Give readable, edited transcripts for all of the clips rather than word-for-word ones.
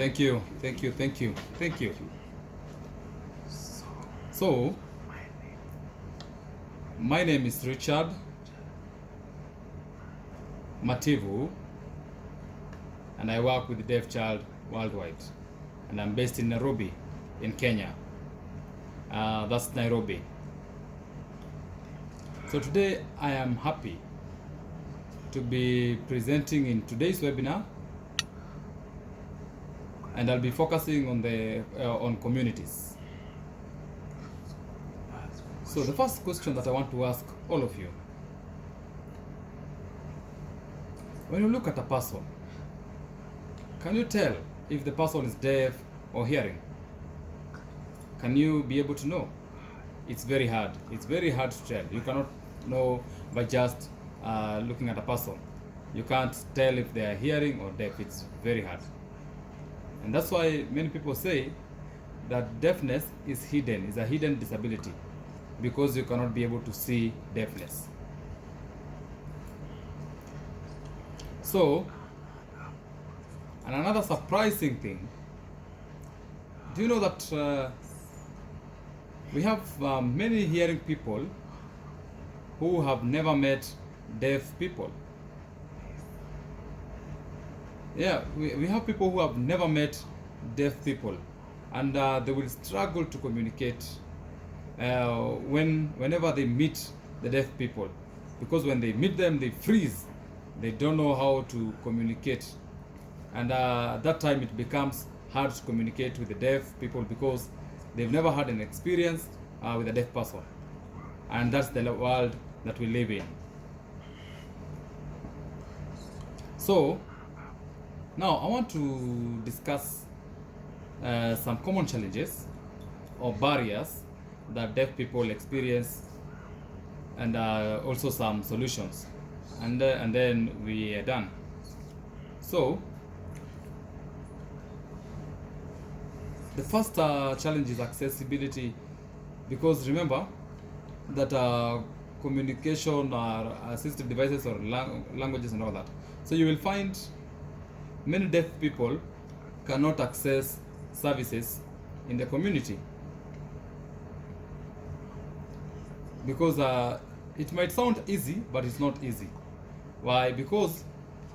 Thank you, thank you, thank you, thank you. So, my name is Richard Mativu, and I work with the Deaf Child worldwide, and I'm based in Nairobi, in Kenya. That's Nairobi. So today I am happy to be presenting in today's webinar, and I'll be focusing on the on communities. So the first question that I want to ask all of you: when you look at a person, can you tell if the person is deaf or hearing? Can you be able to know? It's very hard. It's very hard to tell. You cannot know by just looking at a person. You can't tell if they are hearing or deaf. It's very hard. And that's why many people say that deafness is hidden, is a hidden disability, because you cannot be able to see deafness. So, and another surprising thing, do you know that we have many hearing people who have never met deaf people? Yeah, we have people who have never met deaf people, and they will struggle to communicate whenever they meet the deaf people, because when they meet them, they freeze. They don't know how to communicate, and at that time it becomes hard to communicate with the deaf people because they've never had an experience with a deaf person, and that's the world that we live in. So now I want to discuss some common challenges or barriers that deaf people experience, and also some solutions, and then we are done. So the first challenge is accessibility, because remember that communication or assistive devices or languages and all that. So you will find many deaf people cannot access services in the community, because it might sound easy, but it's not easy. Why? Because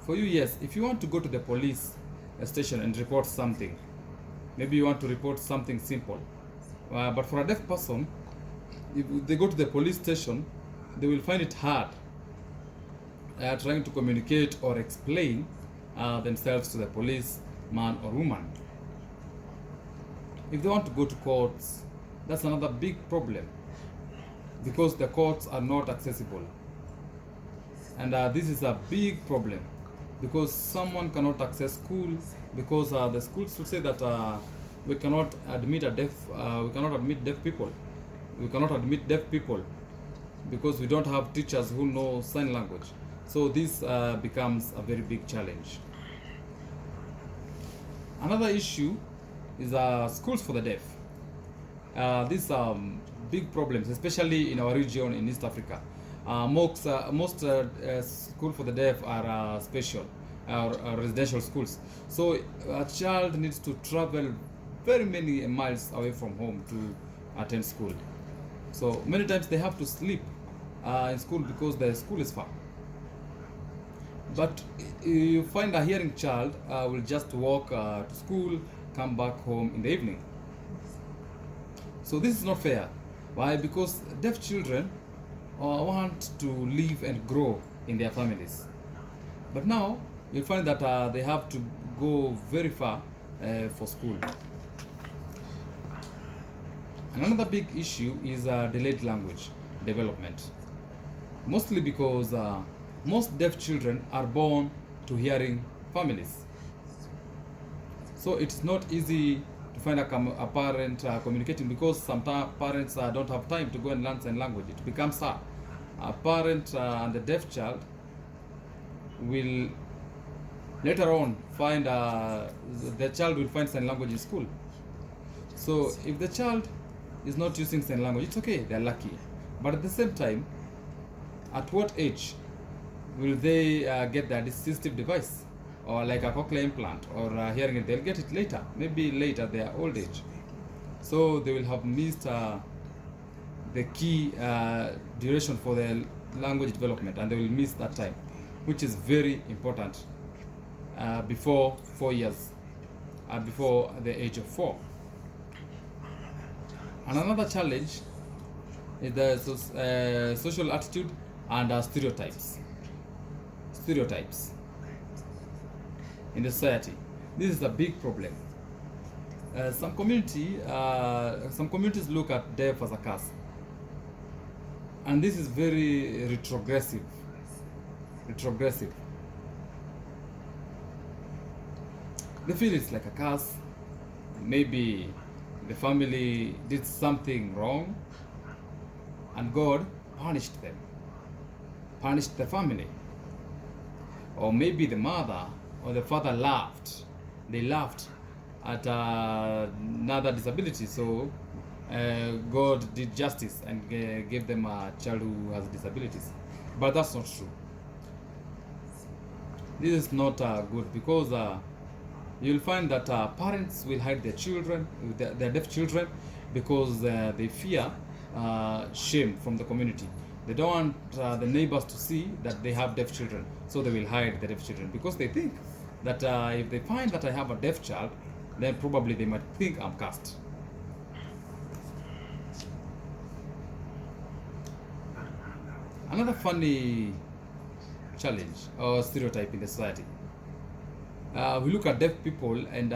for you, yes, if you want to go to the police station and report something, maybe you want to report something simple, but for a deaf person, if they go to the police station, they will find it hard trying to communicate or explain themselves to the police man or woman. If they want to go to courts, that's another big problem, because the courts are not accessible, and this is a big problem, because someone cannot access school, because the schools will say that we cannot admit we cannot admit deaf people. We cannot admit deaf people because we don't have teachers who know sign language. So this becomes a very big challenge. Another issue is schools for the deaf. These are big problems, especially in our region in East Africa. Most schools for the deaf are special residential schools. So a child needs to travel very many miles away from home to attend school. So many times they have to sleep in school because the school is far. But you find a hearing child will just walk to school, come back home in the evening. So this is not fair. Why? Because deaf children want to live and grow in their families. But now you find that they have to go very far for school. Another big issue is delayed language development. Mostly because most deaf children are born to hearing families. So it's not easy to find a parent communicating, because sometimes parents don't have time to go and learn sign language. It becomes hard. A parent and the deaf child will later on find the child will find sign language in school. So if the child is not using sign language, it's okay, they're lucky. But at the same time, at what age will they get the assistive device? or like a cochlear implant or a hearing aid, they'll get it later, maybe late at their old age. So they will have missed the key duration for their language development, and they will miss that time, which is very important before 4 years, before the age of 4. And another challenge is the social attitude and stereotypes. Stereotypes in the society. This is a big problem. Some communities look at deaf as a curse, and this is very retrogressive. They feel it's like a curse. Maybe the family did something wrong, and God punished them, punished the family. Or maybe the mother or the father laughed. They laughed at another disability, so God did justice and gave them a child who has disabilities. But that's not true. This is not good, because you'll find that parents will hide their children, their deaf children, because they fear shame from the community. They don't want the neighbors to see that they have deaf children, so they will hide the deaf children, because they think that if they find that I have a deaf child, then probably they might think I'm cursed. Another funny challenge or stereotype in the society. We look at deaf people and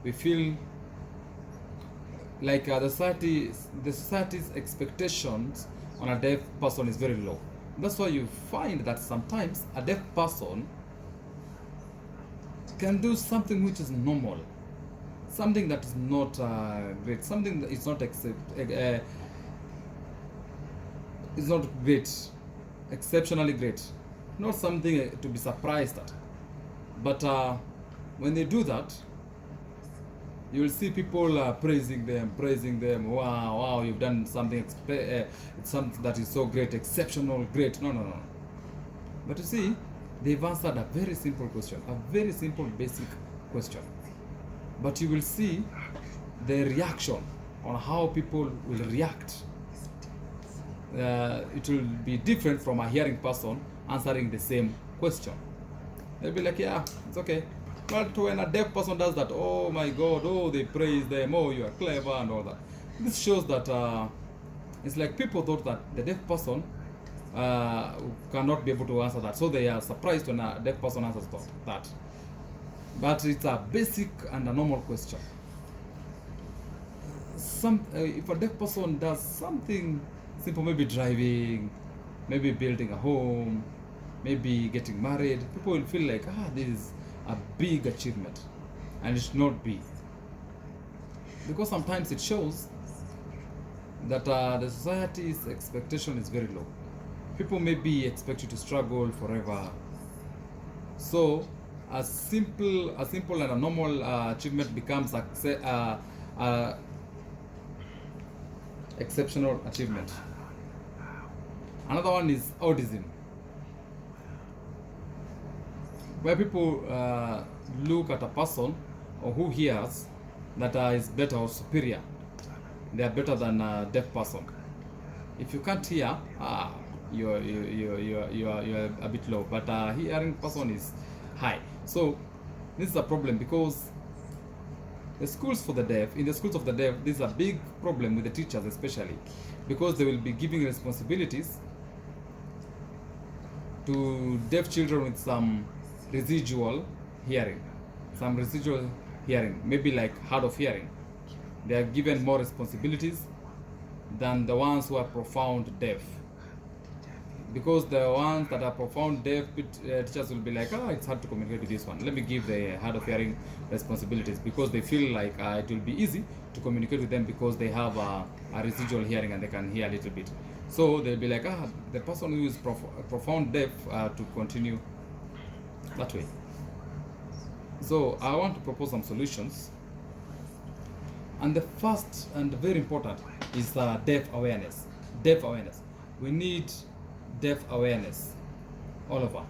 we feel like the society's expectations on a deaf person is very low. That's why you find that sometimes a deaf person can do something which is normal, something that is not great, something that is not great, exceptionally great, not something to be surprised at. But when they do that, you will see people praising them. Wow, you've done something, it's something that is so great, exceptional, great. No. But you see, they've answered a very simple question, a very simple, basic question. But you will see the reaction on how people will react. It will be different from a hearing person answering the same question. They'll be like, yeah, it's okay. But when a deaf person does that, oh my God, oh, they praise them, oh, you are clever and all that. This shows that it's like people thought that the deaf person cannot be able to answer that. So they are surprised when a deaf person answers that. But it's a basic and a normal question. If a deaf person does something simple, maybe driving, maybe building a home, maybe getting married, people will feel like, this is a big achievement, and it should not be. Because sometimes it shows that the society's expectation is very low. People maybe expect you to struggle forever. So a simple and a normal achievement becomes exceptional achievement. Another one is autism, where people look at a person or who hears that is better or superior. They are better than a deaf person. If you can't hear, you are a bit low, but a hearing person is high. So this is a problem, because in the schools of the deaf, this is a big problem with the teachers, especially because they will be giving responsibilities to deaf children with some residual hearing, maybe like hard of hearing. They are given more responsibilities than the ones who are profound deaf, because the ones that are profound deaf, teachers will be like, it's hard to communicate with this one, let me give the hard of hearing responsibilities, because they feel like it will be easy to communicate with them because they have a residual hearing and they can hear a little bit. So they'll be like, the person who is profound deaf to continue that way. So I want to propose some solutions, and the first and very important is deaf awareness. We need deaf awareness all over.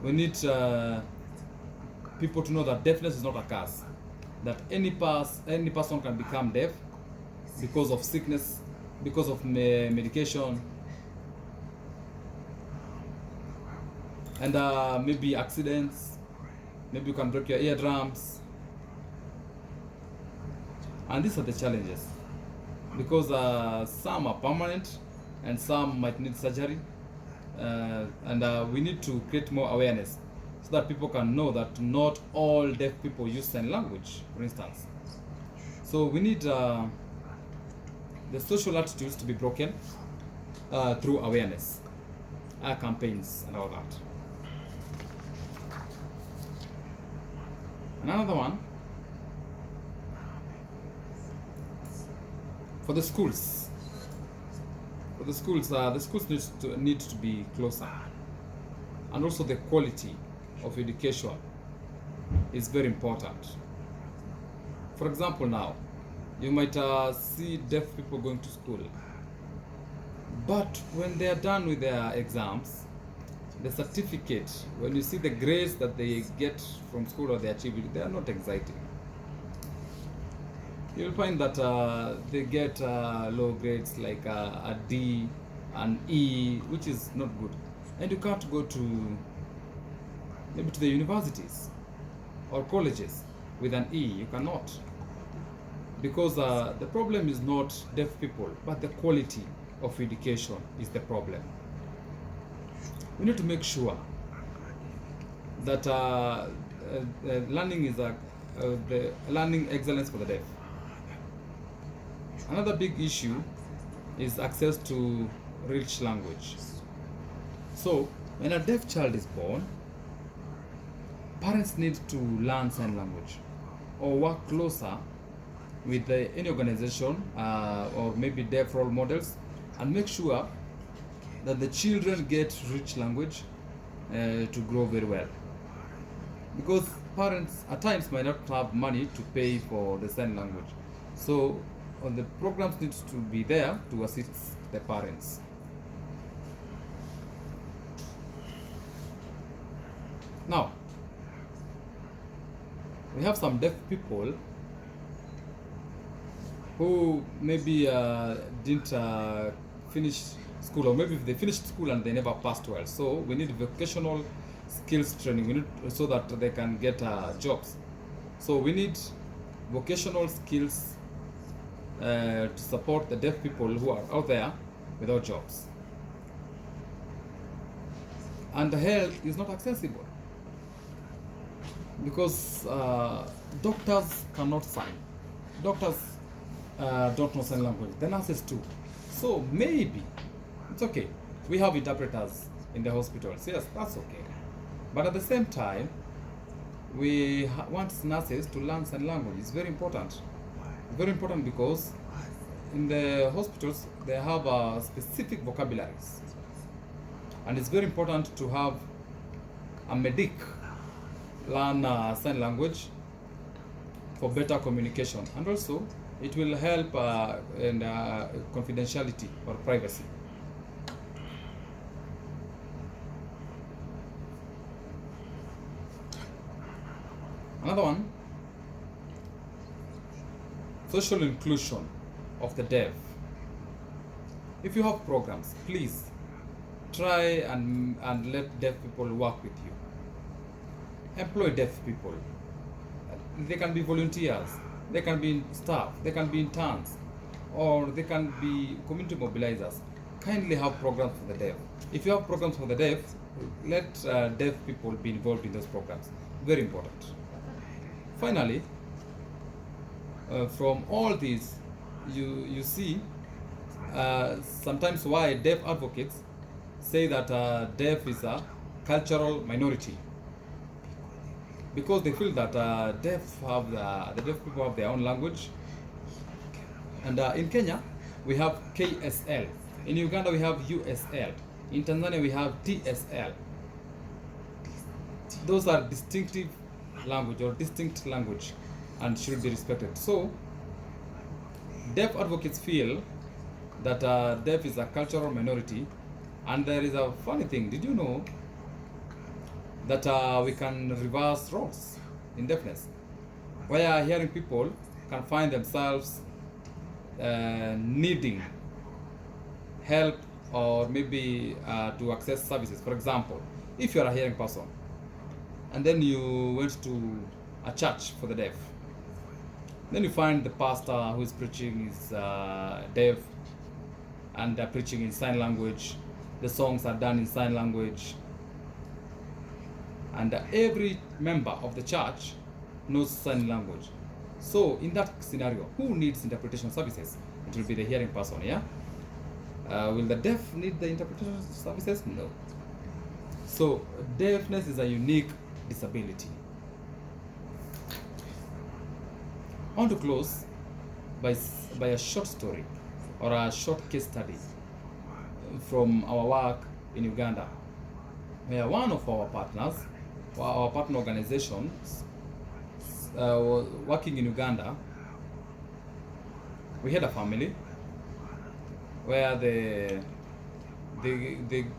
We need people to know that deafness is not a curse, that any person can become deaf because of sickness, because of medication, and maybe accidents. Maybe you can break your eardrums, and these are the challenges, because some are permanent and some might need surgery, and we need to create more awareness so that people can know that not all deaf people use sign language, for instance. So we need the social attitudes to be broken through awareness, campaigns and all that. Another one, for the schools. The schools need to be closer, and also the quality of education is very important. For example, now you might see deaf people going to school, but when they are done with their exams, the certificate, when you see the grades that they get from school or they achieve, they are not exciting. You'll find that they get low grades like a D, an E, which is not good. And you can't go to maybe to the universities or colleges with an E. You cannot, because the problem is not deaf people, but the quality of education is the problem. We need to make sure that learning is the learning excellence for the deaf. Another big issue is access to rich language. So when a deaf child is born, parents need to learn sign language or work closer with any organization or maybe deaf role models, and make sure that the children get rich language to grow very well. Because parents at times might not have money to pay for the sign language. So the programs need to be there to assist the parents. Now, we have some deaf people who maybe didn't finish school, or maybe they finished school and they never passed well. So we need vocational skills training. We need so that they can get jobs. So we need vocational skills to support the deaf people who are out there without jobs. And health is not accessible because doctors cannot sign. Doctors don't know sign language. The nurses too. So maybe it's okay. We have interpreters in the hospitals. Yes, that's okay. But at the same time, we want nurses to learn sign language. It's very important. Very important because in the hospitals they have specific vocabularies, and it's very important to have a medic learn sign language for better communication, and also it will help in confidentiality or privacy. Another one, social inclusion of the deaf. If you have programs, please try and let deaf people work with you. Employ deaf people. They can be volunteers, they can be staff, they can be interns, or they can be community mobilizers. Kindly have programs for the deaf. If you have programs for the deaf, let deaf people be involved in those programs. Very important. Finally, from all these, you see sometimes why deaf advocates say that deaf is a cultural minority, because they feel that the deaf people have their own language. And in Kenya we have KSL, in Uganda we have USL, in Tanzania we have TSL. Those are distinctive language or distinct language and should be respected. So deaf advocates feel that deaf is a cultural minority. And there is a funny thing. Did you know that we can reverse roles? in deafness, where hearing people can find themselves needing help or maybe to access services. For example, if you are a hearing person and then you went to a church for the deaf, then you find the pastor who is preaching is deaf and preaching in sign language. The songs are done in sign language, and every member of the church knows sign language. So in that scenario, who needs interpretation services? It will be the hearing person, yeah? Will the deaf need the interpretation services? No. So deafness is a unique disability. I want to close by a short story or a short case study from our work in Uganda, where one of our partners, our partner organizations, working in Uganda, we had a family where they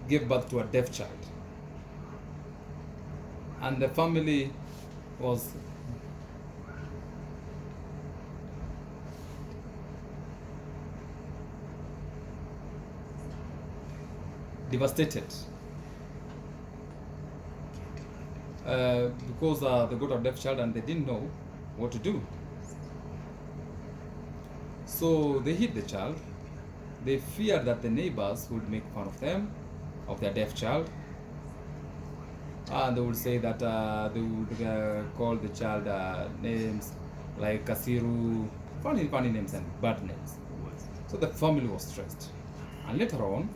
gave birth to a deaf child, and the family was devastated because they got a deaf child and they didn't know what to do. So they hid the child. They feared that the neighbors would make fun of them, of their deaf child, and they would say that they would call the child names like Kasiru, funny names and bad names. So the family was stressed, and later on,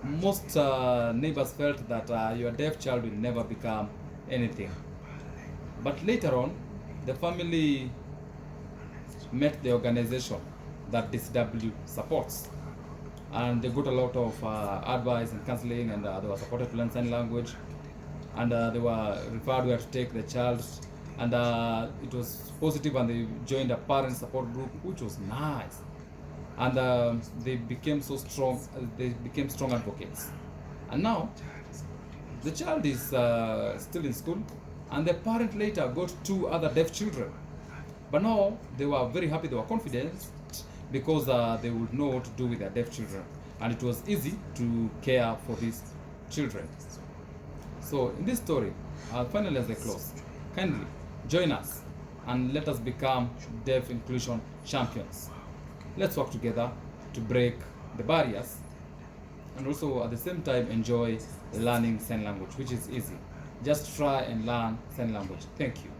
most neighbors felt that your deaf child will never become anything. But later on, the family met the organization that DCW supports, and they got a lot of advice and counseling, and they were supported to learn sign language, and they were referred where to take the child, and it was positive, and they joined a parent support group, which was nice. And they became so strong, they became strong advocates. And now, the child is still in school, and the parent later got 2 other deaf children. But now, they were very happy, they were confident, because they would know what to do with their deaf children. And it was easy to care for these children. So, in this story, finally as I close, kindly join us and let us become deaf inclusion champions. Let's work together to break the barriers and also at the same time enjoy learning sign language, which is easy. Just try and learn sign language. Thank you.